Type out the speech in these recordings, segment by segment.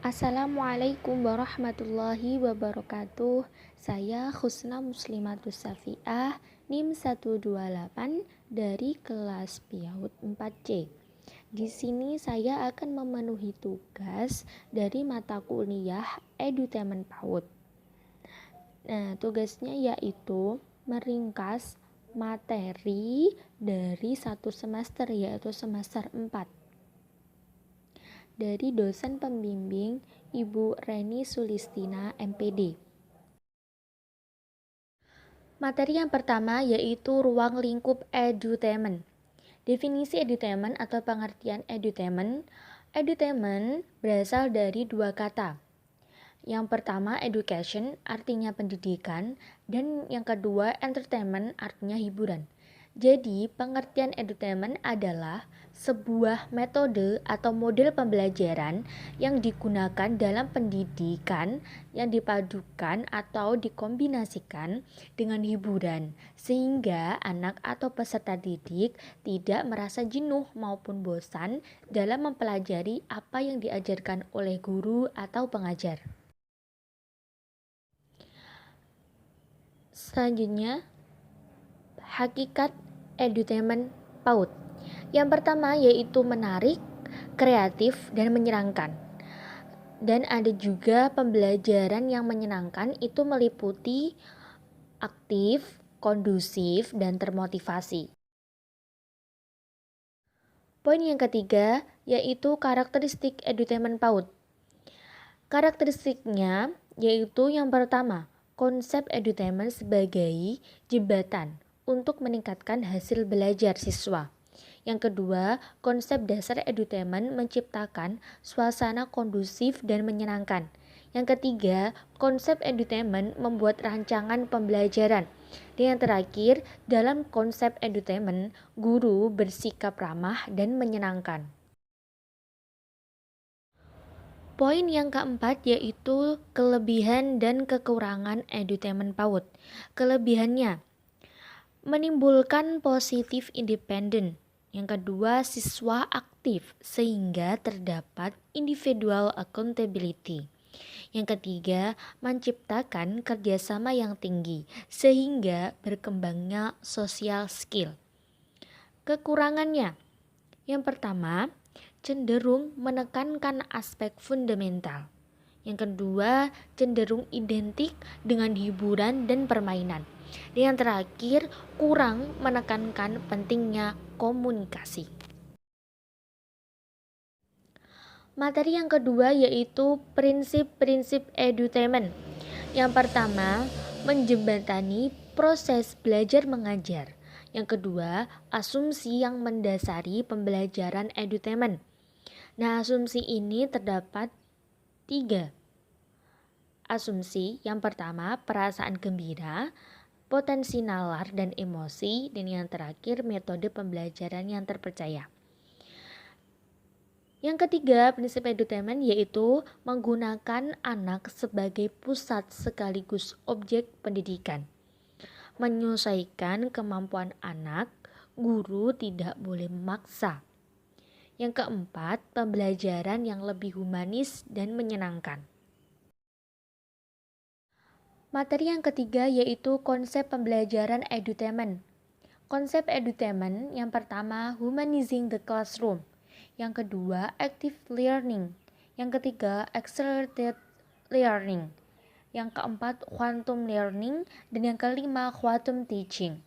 Assalamualaikum warahmatullahi wabarakatuh. Saya Husna Muslimatus Safiah, NIM 128 dari kelas PIAUD 4C. Di sini saya akan memenuhi tugas dari mata kuliah Edutainment PAUD. Nah, tugasnya yaitu meringkas materi dari satu semester, yaitu semester 4. Dari dosen pembimbing Ibu Reni Sulistina MPD. Materi yang pertama yaitu ruang lingkup edutainment. Definisi edutainment atau pengertian edutainment. Edutainment berasal dari dua kata. Yang pertama education artinya pendidikan, dan yang kedua entertainment artinya hiburan. Jadi, pengertian edutainment adalah sebuah metode atau model pembelajaran yang digunakan dalam pendidikan yang dipadukan atau dikombinasikan dengan hiburan, sehingga anak atau peserta didik tidak merasa jenuh maupun bosan dalam mempelajari apa yang diajarkan oleh guru atau pengajar. Selanjutnya, hakikat edutainment PAUD. Yang pertama yaitu menarik, kreatif, dan menyenangkan. Dan ada juga pembelajaran yang menyenangkan, itu meliputi aktif, kondusif, dan termotivasi. Poin yang ketiga yaitu karakteristik edutainment PAUD. Karakteristiknya yaitu yang pertama, konsep edutainment sebagai jembatan untuk meningkatkan hasil belajar siswa. Yang kedua, konsep dasar edutainment menciptakan suasana kondusif dan menyenangkan. Yang ketiga, konsep edutainment membuat rancangan pembelajaran. Dan yang terakhir, dalam konsep edutainment, guru bersikap ramah dan menyenangkan. Poin yang keempat yaitu kelebihan dan kekurangan edutainment PAUD. Kelebihannya, menimbulkan positif independen. Yang kedua, siswa aktif sehingga terdapat individual accountability. Yang ketiga, menciptakan kerjasama yang tinggi sehingga berkembangnya social skill. Kekurangannya, yang pertama, cenderung menekankan aspek fundamental. Yang kedua, cenderung identik dengan hiburan dan permainan. Dan yang terakhir, kurang menekankan pentingnya komunikasi. Materi yang kedua yaitu prinsip-prinsip edutainment. Yang pertama, menjembatani proses belajar mengajar. Yang kedua, asumsi yang mendasari pembelajaran edutainment. Nah, asumsi ini terdapat 3. Asumsi yang pertama, perasaan gembira, potensi nalar dan emosi, dan yang terakhir, metode pembelajaran yang terpercaya. Yang ketiga, prinsip edutainment yaitu menggunakan anak sebagai pusat sekaligus objek pendidikan. Menyesuaikan kemampuan anak, guru tidak boleh memaksa. Yang keempat, pembelajaran yang lebih humanis dan menyenangkan. Materi yang ketiga yaitu konsep pembelajaran edutainment. Konsep edutainment yang pertama, humanizing the classroom. Yang kedua, active learning. Yang ketiga, accelerated learning. Yang keempat, quantum learning. Dan yang kelima, quantum teaching.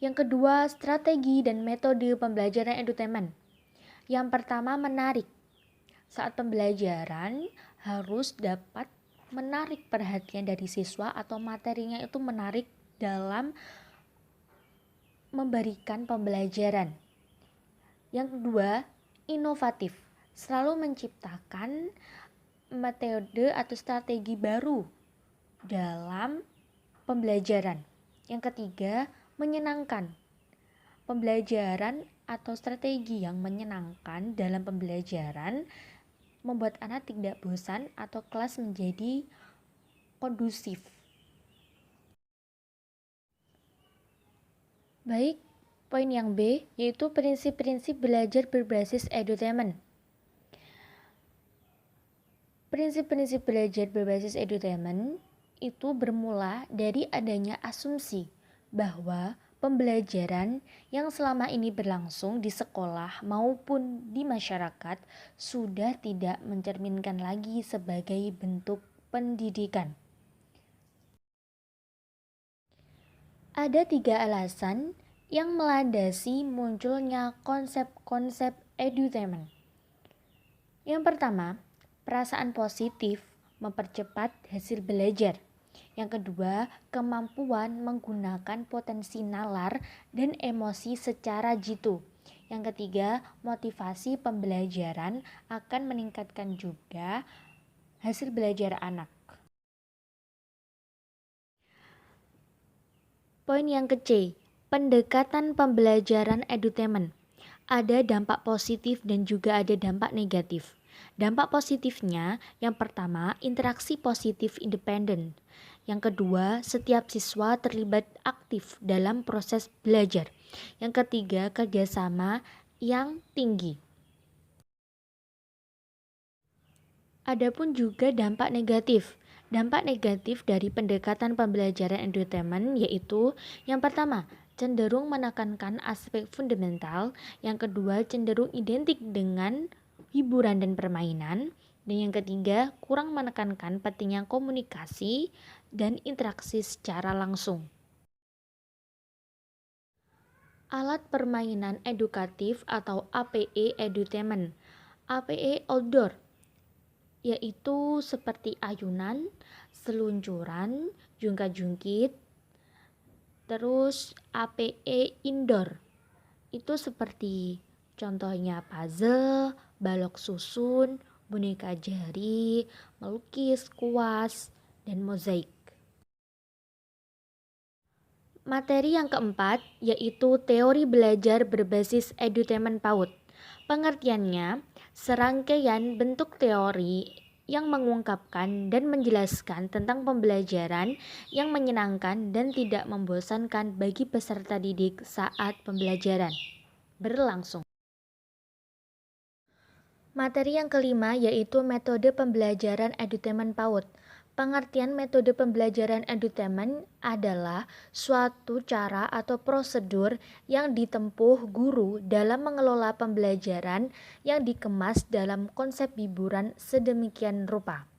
Yang kedua, strategi dan metode pembelajaran edutainment. Yang pertama, menarik. Saat pembelajaran harus dapat menarik perhatian dari siswa atau materinya itu menarik dalam memberikan pembelajaran. Yang kedua, inovatif. Selalu menciptakan metode atau strategi baru dalam pembelajaran. Yang ketiga, menyenangkan. Pembelajaran atau strategi yang menyenangkan dalam pembelajaran membuat anak tidak bosan atau kelas menjadi kondusif. Baik, poin yang B yaitu prinsip-prinsip belajar berbasis edutainment. Prinsip-prinsip belajar berbasis edutainment itu bermula dari adanya asumsi bahwa pembelajaran yang selama ini berlangsung di sekolah maupun di masyarakat sudah tidak mencerminkan lagi sebagai bentuk pendidikan. Ada 3 alasan yang melandasi munculnya konsep-konsep edutainment. Yang pertama, perasaan positif mempercepat hasil belajar. Yang kedua, kemampuan menggunakan potensi nalar dan emosi secara jitu. Yang ketiga, motivasi pembelajaran akan meningkatkan juga hasil belajar anak. Poin yang ke-C, pendekatan pembelajaran edutainment. Ada dampak positif dan juga ada dampak negatif. Dampak positifnya, yang pertama, interaksi positif independen. Yang kedua, setiap siswa terlibat aktif dalam proses belajar. Yang ketiga, kerjasama yang tinggi. Adapun juga dampak negatif. Dampak negatif dari pendekatan pembelajaran edutainment yaitu yang pertama, cenderung menekankan aspek fundamental, yang kedua cenderung identik dengan hiburan dan permainan, dan yang ketiga kurang menekankan pentingnya komunikasi dan interaksi secara langsung. Alat permainan edukatif atau APE edutainment. APE outdoor yaitu seperti ayunan, seluncuran, jungkat-jungkit. Terus APE indoor itu seperti contohnya puzzle, balok susun, boneka jari, melukis, kuas, dan mozaik. Materi yang keempat yaitu teori belajar berbasis edutainment PAUD. Pengertiannya, serangkaian bentuk teori yang mengungkapkan dan menjelaskan tentang pembelajaran yang menyenangkan dan tidak membosankan bagi peserta didik saat pembelajaran berlangsung. Materi yang kelima yaitu metode pembelajaran edutainment PAUD. Pengertian metode pembelajaran edutainment adalah suatu cara atau prosedur yang ditempuh guru dalam mengelola pembelajaran yang dikemas dalam konsep hiburan sedemikian rupa.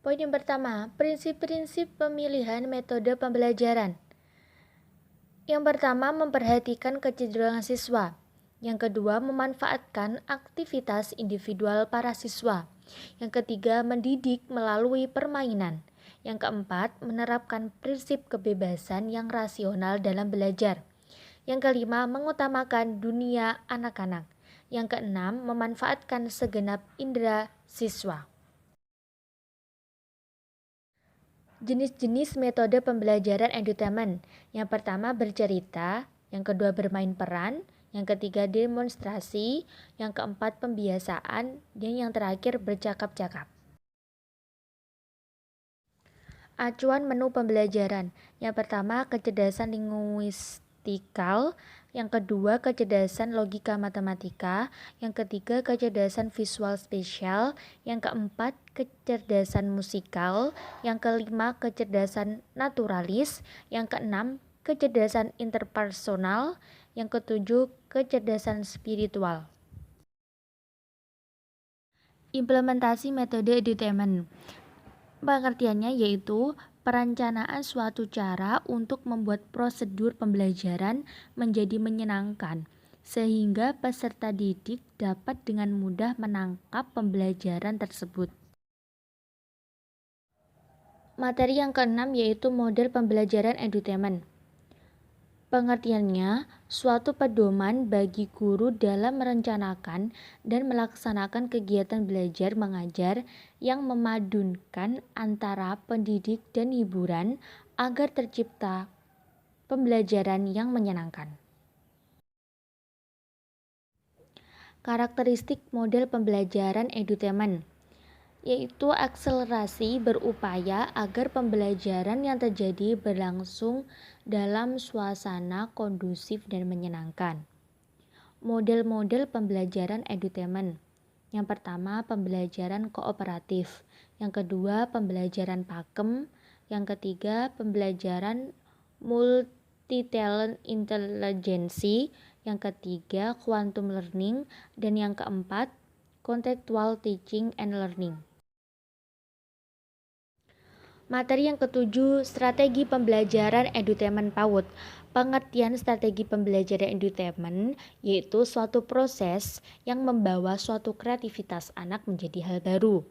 Poin yang pertama, prinsip-prinsip pemilihan metode pembelajaran. Yang pertama, memperhatikan kecenderungan siswa. Yang kedua, memanfaatkan aktivitas individual para siswa. Yang ketiga, mendidik melalui permainan. Yang keempat, menerapkan prinsip kebebasan yang rasional dalam belajar. Yang kelima, mengutamakan dunia anak-anak. Yang keenam, memanfaatkan segenap indera siswa. Jenis-jenis metode pembelajaran edutainment. Yang pertama bercerita, yang kedua bermain peran, yang ketiga demonstrasi, yang keempat pembiasaan, dan yang terakhir bercakap-cakap. Acuan menu pembelajaran. Yang pertama kecerdasan linguistikal, yang kedua kecerdasan logika matematika, yang ketiga kecerdasan visual spesial, yang keempat kecerdasan musikal, yang kelima kecerdasan naturalis, yang keenam kecerdasan interpersonal, yang ketujuh kecerdasan spiritual. Implementasi metode edutainment. Pengertiannya yaitu perencanaan suatu cara untuk membuat prosedur pembelajaran menjadi menyenangkan, sehingga peserta didik dapat dengan mudah menangkap pembelajaran tersebut. Materi yang keenam yaitu model pembelajaran edutainment. Pengertiannya, suatu pedoman bagi guru dalam merencanakan dan melaksanakan kegiatan belajar mengajar yang memadunkan antara pendidik dan hiburan agar tercipta pembelajaran yang menyenangkan. Karakteristik model pembelajaran edutainment yaitu akselerasi berupaya agar pembelajaran yang terjadi berlangsung dalam suasana kondusif dan menyenangkan. Model-model pembelajaran edutainment. Yang pertama, pembelajaran kooperatif. Yang kedua, pembelajaran pakem. Yang ketiga, pembelajaran multi-talent intelligency. Yang ketiga, quantum learning. Dan yang keempat, contextual teaching and learning. Materi yang ketujuh, strategi pembelajaran edutainment PAUD. Pengertian strategi pembelajaran edutainment yaitu suatu proses yang membawa suatu kreativitas anak menjadi hal baru.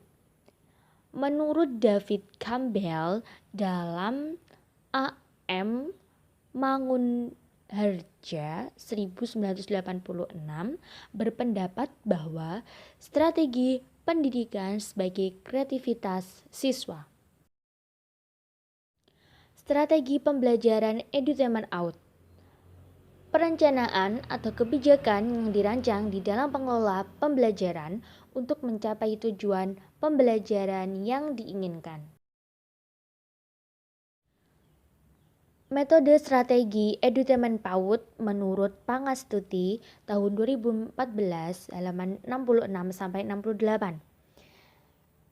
Menurut David Campbell dalam A.M. Mangunharja 1986 berpendapat bahwa strategi pendidikan sebagai kreativitas siswa. Strategi pembelajaran edutainment out. Perencanaan atau kebijakan yang dirancang di dalam pengelola pembelajaran untuk mencapai tujuan pembelajaran yang diinginkan. Metode strategi edutainment PAUD menurut Pangastuti tahun 2014 halaman 66 sampai 68.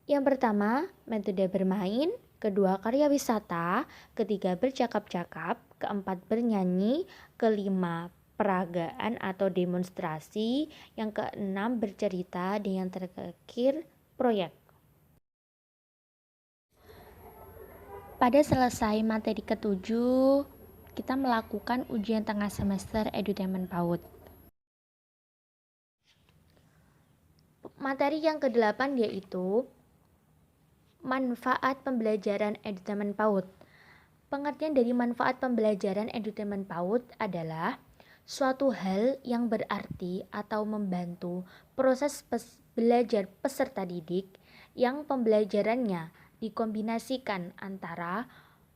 Yang pertama, metode bermain, kedua karya wisata, ketiga bercakap-cakap, keempat bernyanyi, kelima peragaan atau demonstrasi, yang keenam bercerita, dan yang terakhir proyek. Pada selesai materi ketujuh, kita melakukan ujian tengah semester edutainment PAUD. Materi yang ke-8 yaitu manfaat pembelajaran edutainment PAUD. Pengertian dari manfaat pembelajaran edutainment PAUD adalah suatu hal yang berarti atau membantu proses belajar peserta didik yang pembelajarannya dikombinasikan antara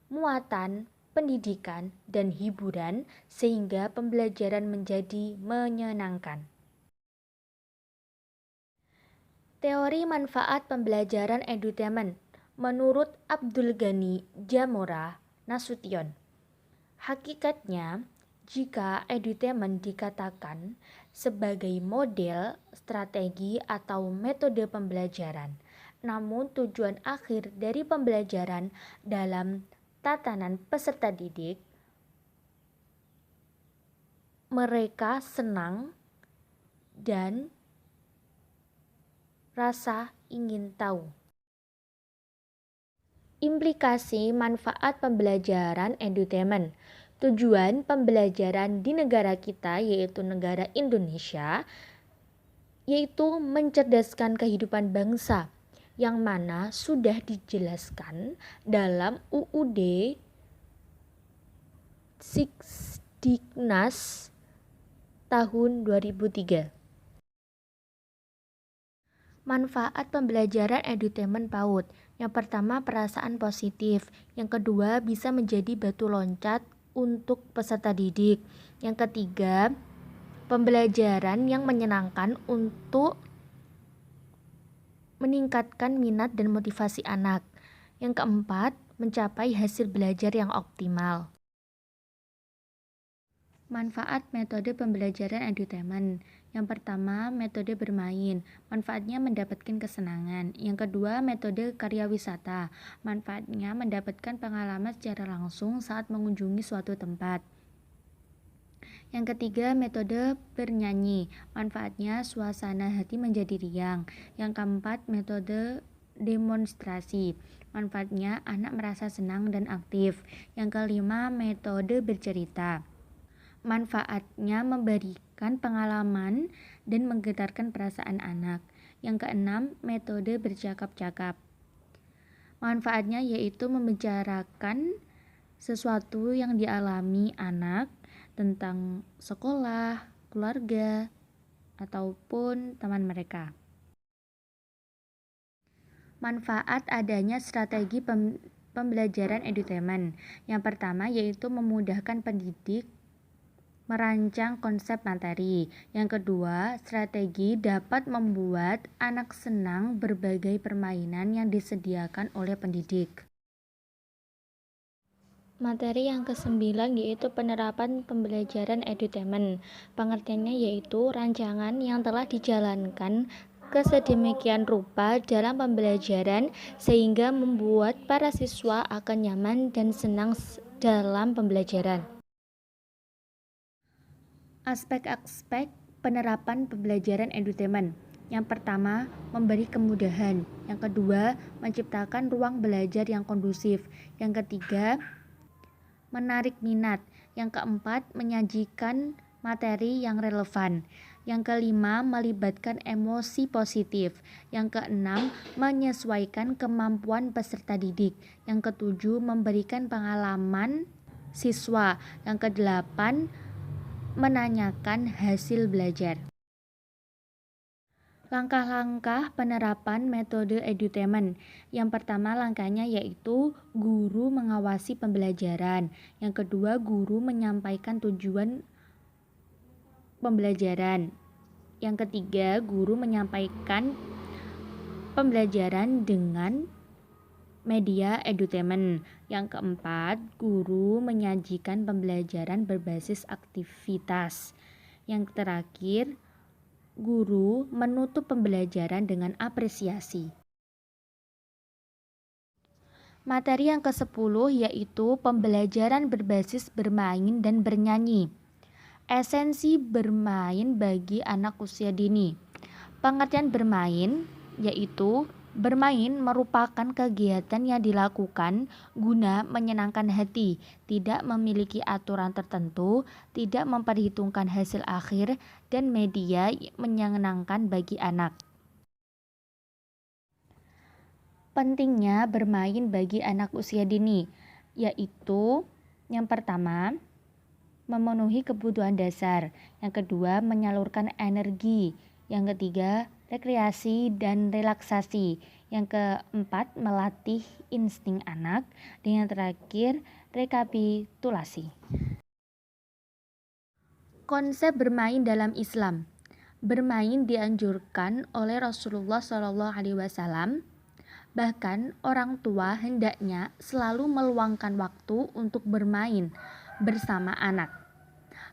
muatan, pendidikan, dan hiburan sehingga pembelajaran menjadi menyenangkan. Teori manfaat pembelajaran edutainment menurut Abdul Ghani Jamora Nasution. Hakikatnya, jika edutainment dikatakan sebagai model, strategi, atau metode pembelajaran, namun tujuan akhir dari pembelajaran dalam tatanan peserta didik, mereka senang dan rasa ingin tahu. Implikasi manfaat pembelajaran edutainment. Tujuan pembelajaran di negara kita yaitu negara Indonesia yaitu mencerdaskan kehidupan bangsa yang mana sudah dijelaskan dalam UUD Sikdiknas tahun 2003. Manfaat pembelajaran edutainment PAUD. Yang pertama, perasaan positif. Yang kedua, bisa menjadi batu loncat untuk peserta didik. Yang ketiga, pembelajaran yang menyenangkan untuk meningkatkan minat dan motivasi anak. Yang keempat, mencapai hasil belajar yang optimal. Manfaat metode pembelajaran edutainment. Yang pertama, metode bermain. Manfaatnya mendapatkan kesenangan. Yang kedua, metode karya wisata. Manfaatnya mendapatkan pengalaman secara langsung saat mengunjungi suatu tempat. Yang ketiga, metode bernyanyi. Manfaatnya suasana hati menjadi riang. Yang keempat, metode demonstrasi. Manfaatnya anak merasa senang dan aktif. Yang kelima, metode bercerita. Manfaatnya memberikan pengalaman dan menggetarkan perasaan anak. Yang keenam, metode bercakap-cakap. Manfaatnya yaitu membicarakan sesuatu yang dialami anak tentang sekolah, keluarga, ataupun teman mereka. Manfaat adanya strategi pembelajaran edutainment. Yang pertama yaitu memudahkan pendidik merancang konsep materi. Yang kedua, strategi dapat membuat anak senang berbagai permainan yang disediakan oleh pendidik. Materi yang ke-9 yaitu penerapan pembelajaran edutainment. Pengertiannya yaitu rancangan yang telah dijalankan kesedemikian rupa dalam pembelajaran sehingga membuat para siswa akan nyaman dan senang dalam pembelajaran. Aspek-aspek penerapan pembelajaran edutainment. Yang pertama, memberi kemudahan. Yang kedua, menciptakan ruang belajar yang kondusif. Yang ketiga, menarik minat. Yang keempat, menyajikan materi yang relevan. Yang kelima, melibatkan emosi positif. Yang keenam, menyesuaikan kemampuan peserta didik. Yang ketujuh, memberikan pengalaman siswa. Yang kedelapan, menanyakan hasil belajar. Langkah-langkah penerapan metode edutainment. Yang pertama langkahnya yaitu guru mengawasi pembelajaran. Yang kedua, guru menyampaikan tujuan pembelajaran. Yang ketiga, guru menyampaikan pembelajaran dengan media edutainment. Yang keempat, guru menyajikan pembelajaran berbasis aktivitas. Yang terakhir, guru menutup pembelajaran dengan apresiasi. Materi yang ke-10 yaitu pembelajaran berbasis bermain dan bernyanyi. Esensi bermain bagi anak usia dini. Pengertian bermain yaitu bermain merupakan kegiatan yang dilakukan guna menyenangkan hati, tidak memiliki aturan tertentu, tidak memperhitungkan hasil akhir, dan media menyenangkan bagi anak. Pentingnya bermain bagi anak usia dini, yaitu yang pertama, memenuhi kebutuhan dasar. Yang kedua, menyalurkan energi. Yang ketiga, rekreasi dan relaksasi. Yang keempat, melatih insting anak. Dan yang terakhir, rekapitulasi. Konsep bermain dalam Islam. Bermain dianjurkan oleh Rasulullah SAW. Bahkan orang tua hendaknya selalu meluangkan waktu untuk bermain bersama anak.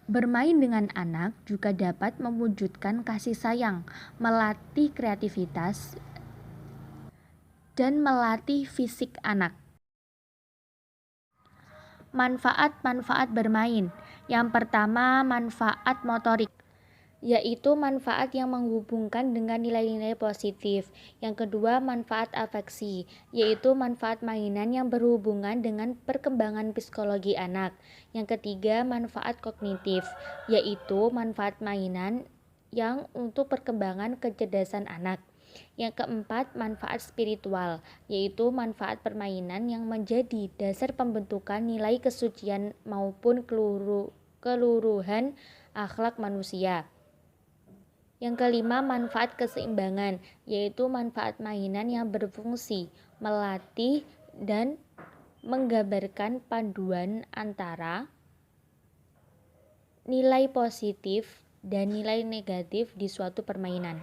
Bermain dengan anak juga dapat mewujudkan kasih sayang, melatih kreativitas, dan melatih fisik anak. Manfaat-manfaat bermain. Yang pertama, manfaat motorik, yaitu manfaat yang menghubungkan dengan nilai-nilai positif. Yang kedua, manfaat afeksi, yaitu manfaat mainan yang berhubungan dengan perkembangan psikologi anak. Yang ketiga, manfaat kognitif, yaitu manfaat mainan yang untuk perkembangan kecerdasan anak. Yang keempat, manfaat spiritual, yaitu manfaat permainan yang menjadi dasar pembentukan nilai kesucian maupun keluruhan akhlak manusia. Yang kelima, manfaat keseimbangan, yaitu manfaat mainan yang berfungsi melatih dan menggambarkan panduan antara nilai positif dan nilai negatif di suatu permainan.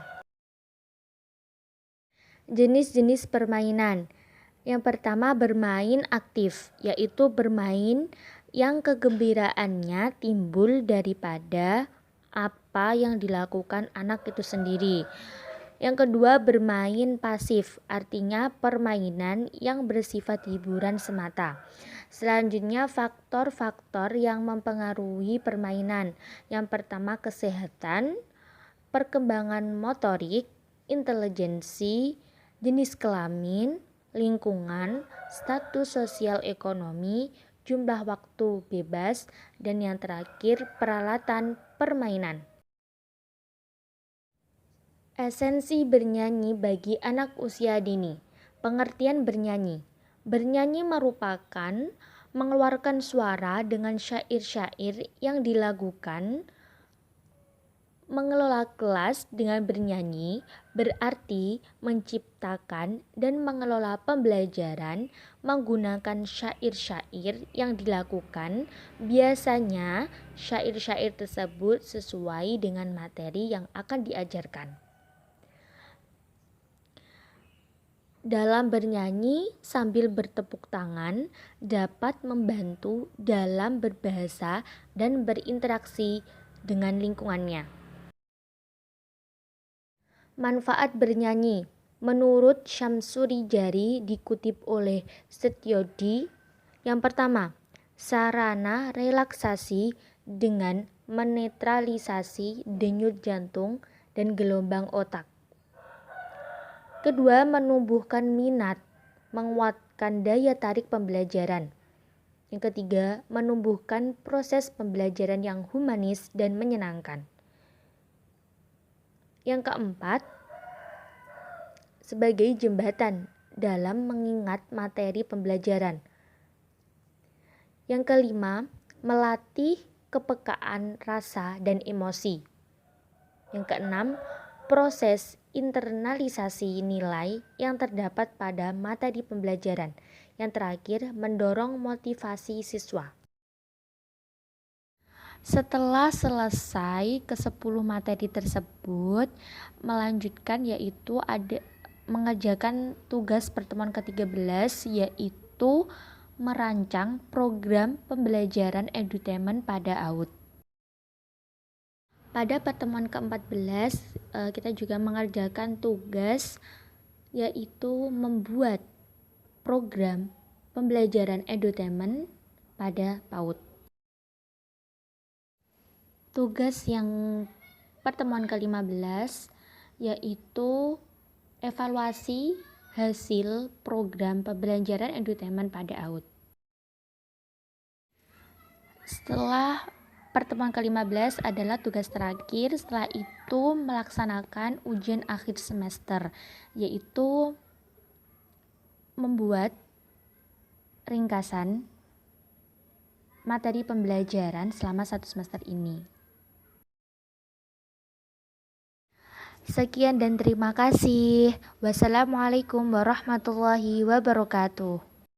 Jenis-jenis permainan. Yang pertama, bermain aktif, yaitu bermain yang kegembiraannya timbul daripada apa yang dilakukan anak itu sendiri. Yang kedua, bermain pasif, artinya permainan yang bersifat hiburan semata. Selanjutnya, faktor-faktor yang mempengaruhi permainan. Yang pertama, kesehatan, perkembangan motorik, intelijensi, jenis kelamin, lingkungan, status sosial ekonomi, jumlah waktu bebas, dan yang terakhir, peralatan permainan. Esensi bernyanyi bagi anak usia dini. Pengertian bernyanyi. Bernyanyi merupakan mengeluarkan suara dengan syair-syair yang dilakukan. Mengelola kelas dengan bernyanyi berarti menciptakan dan mengelola pembelajaran menggunakan syair-syair yang dilakukan. Biasanya syair-syair tersebut sesuai dengan materi yang akan diajarkan. Dalam bernyanyi sambil bertepuk tangan dapat membantu dalam berbahasa dan berinteraksi dengan lingkungannya. Manfaat bernyanyi. Menurut Syamsuri Jari dikutip oleh Setyodi, yang pertama, sarana relaksasi dengan menetralisasi denyut jantung dan gelombang otak. Kedua, menumbuhkan minat, menguatkan daya tarik pembelajaran. Yang ketiga, menumbuhkan proses pembelajaran yang humanis dan menyenangkan. Yang keempat, sebagai jembatan dalam mengingat materi pembelajaran. Yang kelima, melatih kepekaan rasa dan emosi. Yang keenam, proses internalisasi nilai yang terdapat pada materi pembelajaran. Yang terakhir, mendorong motivasi siswa. Setelah selesai ke-10 materi tersebut, melanjutkan yaitu mengerjakan tugas pertemuan ke-13, yaitu merancang program pembelajaran edutainment pada AUD. Pada pertemuan ke-14, kita juga mengerjakan tugas yaitu membuat program pembelajaran edutainment pada PAUD. Tugas yang pertemuan ke-15 yaitu evaluasi hasil program pembelajaran edutainment pada AUD. Setelah pertemuan ke-15 adalah tugas terakhir, setelah itu melaksanakan ujian akhir semester, yaitu membuat ringkasan materi pembelajaran selama 1 semester ini. Sekian dan terima kasih. Wassalamualaikum warahmatullahi wabarakatuh.